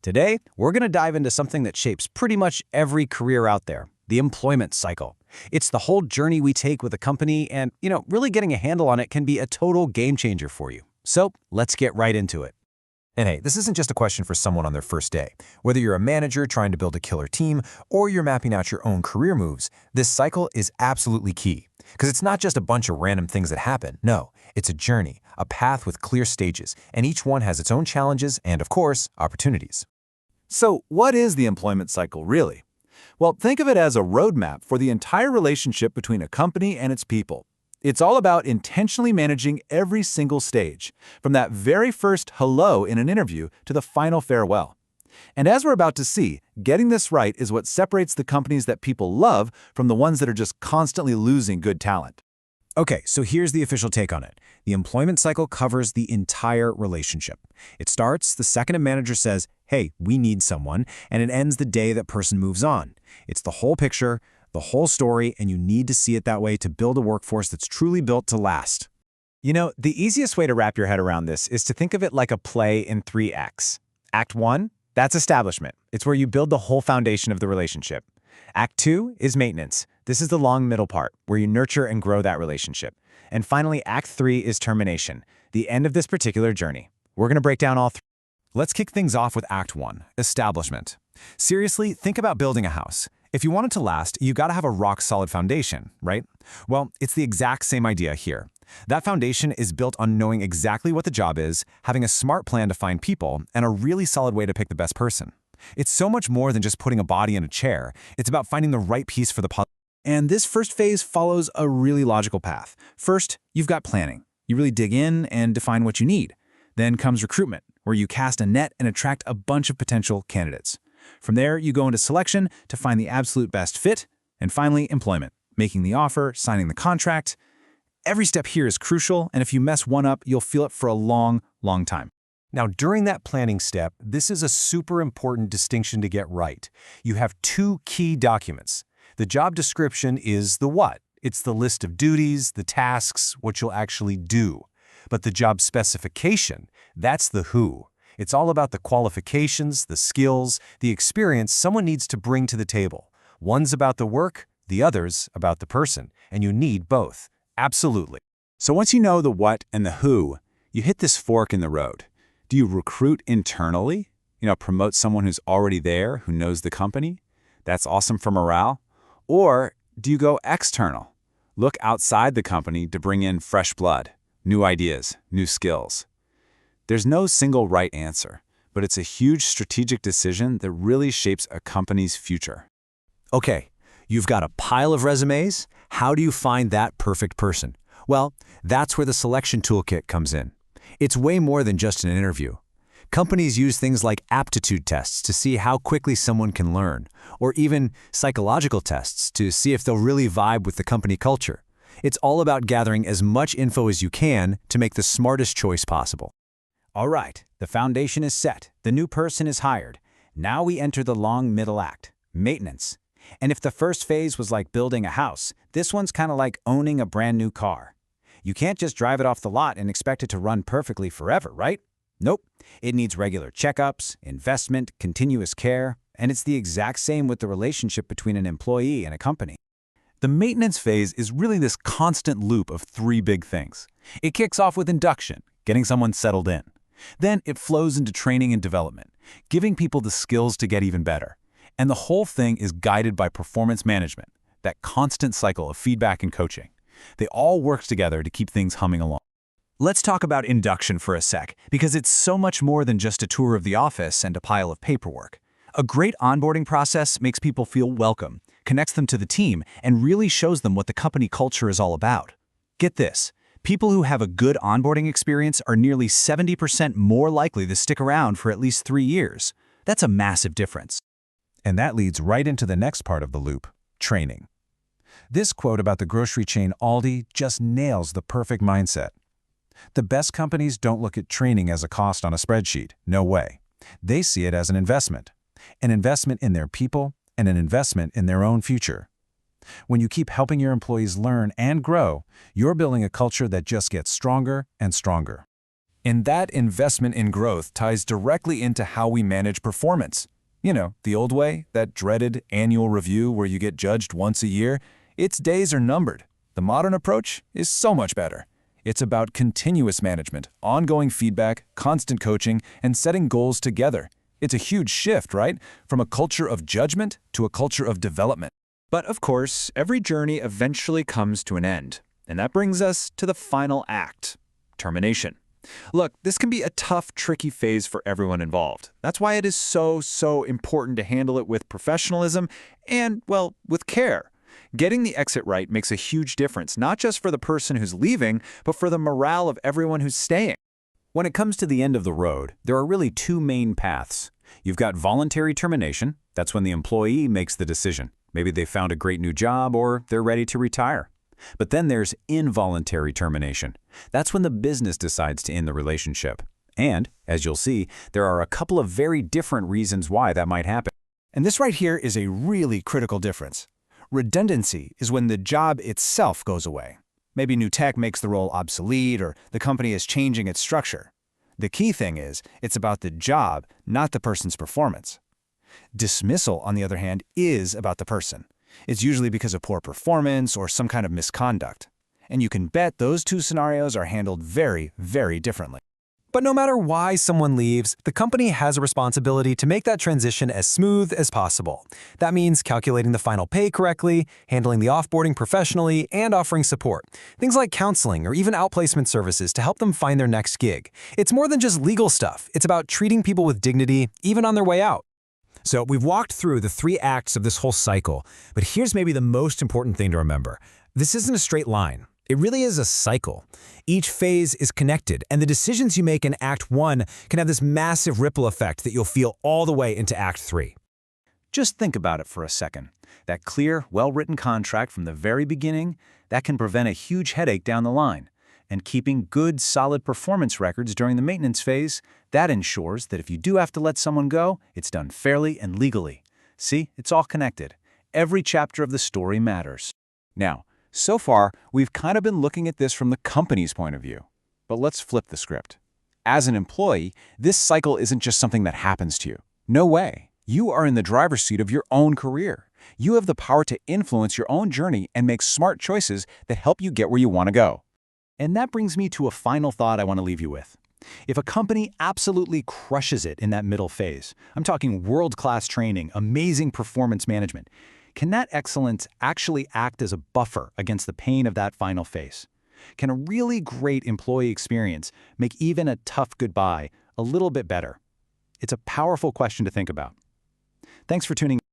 Today, we're going to dive into something that shapes pretty much every career out there, the employment cycle. It's the whole journey we take with a company and, really getting a handle on it can be a total game changer for you. So let's get right into it. And hey, this isn't just a question for someone on their first day. Whether you're a manager trying to build a killer team or you're mapping out your own career moves, this cycle is absolutely key. Because it's not just a bunch of random things that happen. No, it's a journey, a path with clear stages, and each one has its own challenges and, of course, opportunities. So what is the employment cycle really? Well, think of it as a roadmap for the entire relationship between a company and its people. It's all about intentionally managing every single stage, from that very first hello in an interview to the final farewell. And as we're about to see, getting this right is what separates the companies that people love from the ones that are just constantly losing good talent. Okay, so here's the official take on it. The employment cycle covers the entire relationship. It starts the second a manager says, hey, we need someone, and it ends the day that person moves on. It's the whole picture, the whole story, and you need to see it that way to build a workforce that's truly built to last. The easiest way to wrap your head around this is to think of it like a play in 3 acts. Act 1, that's establishment. It's where you build the whole foundation of the relationship. Act 2 is maintenance. This is the long middle part, where you nurture and grow that relationship. And finally, Act 3 is termination, the end of this particular journey. We're going to break down all 3. Let's kick things off with Act 1, establishment. Seriously, think about building a house. If you want it to last, you got to have a rock-solid foundation, right? Well, it's the exact same idea here. That foundation is built on knowing exactly what the job is, having a smart plan to find people, and a really solid way to pick the best person. It's so much more than just putting a body in a chair. It's about finding the right piece for the puzzle. And this first phase follows a really logical path. First, you've got planning. You really dig in and define what you need. Then comes recruitment, where you cast a net and attract a bunch of potential candidates. From there, you go into selection to find the absolute best fit, and finally, employment, making the offer, signing the contract. Every step here is crucial, and if you mess one up, you'll feel it for a long, long time. Now, during that planning step, this is a super important distinction to get right. You have 2 key documents. The job description is the what. It's the list of duties, the tasks, what you'll actually do. But the job specification, that's the who. It's all about the qualifications, the skills, the experience someone needs to bring to the table. One's about the work, the other's about the person, and you need both. Absolutely. So once you know the what and the who, you hit this fork in the road. Do you recruit internally? Promote someone who's already there, who knows the company? That's awesome for morale. Or do you go external? Look outside the company to bring in fresh blood, new ideas, new skills. There's no single right answer, but it's a huge strategic decision that really shapes a company's future. Okay, you've got a pile of resumes. How do you find that perfect person? Well, that's where the selection toolkit comes in. It's way more than just an interview. Companies use things like aptitude tests to see how quickly someone can learn, or even psychological tests to see if they'll really vibe with the company culture. It's all about gathering as much info as you can to make the smartest choice possible. All right, the foundation is set. The new person is hired. Now we enter the long middle act, maintenance. And if the first phase was like building a house, this one's kind of like owning a brand new car. You can't just drive it off the lot and expect it to run perfectly forever, right? Nope. It needs regular checkups, investment, continuous care, and it's the exact same with the relationship between an employee and a company. The maintenance phase is really this constant loop of 3 big things. It kicks off with induction, getting someone settled in. Then it flows into training and development, giving people the skills to get even better. And the whole thing is guided by performance management, that constant cycle of feedback and coaching. They all work together to keep things humming along. Let's talk about induction for a sec, because it's so much more than just a tour of the office and a pile of paperwork. A great onboarding process makes people feel welcome, connects them to the team, and really shows them what the company culture is all about. Get this, people who have a good onboarding experience are nearly 70% more likely to stick around for at least 3 years. That's a massive difference. And that leads right into the next part of the loop, training. This quote about the grocery chain Aldi just nails the perfect mindset. The best companies don't look at training as a cost on a spreadsheet. No way. They see it as an investment in their people and an investment in their own future. When you keep helping your employees learn and grow, you're building a culture that just gets stronger and stronger. And that investment in growth ties directly into how we manage performance. You know, the old way, that dreaded annual review where you get judged once a year, its days are numbered. The modern approach is so much better. It's about continuous management, ongoing feedback, constant coaching, and setting goals together. It's a huge shift, right? From a culture of judgment to a culture of development. But of course, every journey eventually comes to an end. And that brings us to the final act, termination. Look, this can be a tough, tricky phase for everyone involved. That's why it is so important to handle it with professionalism and, well, with care. Getting the exit right makes a huge difference, not just for the person who's leaving, but for the morale of everyone who's staying. When it comes to the end of the road, there are really two main paths. You've got voluntary termination. That's when the employee makes the decision. Maybe they found a great new job or they're ready to retire. But then there's involuntary termination. That's when the business decides to end the relationship. And, as you'll see, there are a couple of very different reasons why that might happen. And this right here is a really critical difference. Redundancy is when the job itself goes away. Maybe new tech makes the role obsolete or the company is changing its structure. The key thing is, it's about the job, not the person's performance. Dismissal, on the other hand, is about the person. It's usually because of poor performance or some kind of misconduct. And you can bet those two scenarios are handled very differently. But no matter why someone leaves, the company has a responsibility to make that transition as smooth as possible. That means calculating the final pay correctly, handling the offboarding professionally, and offering support. Things like counseling or even outplacement services to help them find their next gig. It's more than just legal stuff. It's about treating people with dignity, even on their way out. So we've walked through the 3 acts of this whole cycle, but here's maybe the most important thing to remember. This isn't a straight line. It really is a cycle. Each phase is connected, and the decisions you make in Act 1 can have this massive ripple effect that you'll feel all the way into Act 3. Just think about it for a second. That clear, well-written contract from the very beginning, that can prevent a huge headache down the line. And keeping good, solid performance records during the maintenance phase, that ensures that if you do have to let someone go, it's done fairly and legally. See, it's all connected. Every chapter of the story matters. Now, so far, we've kind of been looking at this from the company's point of view. But let's flip the script. As an employee, this cycle isn't just something that happens to you. No way. You are in the driver's seat of your own career. You have the power to influence your own journey and make smart choices that help you get where you want to go. And that brings me to a final thought I want to leave you with. If a company absolutely crushes it in that middle phase, I'm talking world-class training, amazing performance management, can that excellence actually act as a buffer against the pain of that final phase? Can a really great employee experience make even a tough goodbye a little bit better? It's a powerful question to think about. Thanks for tuning in.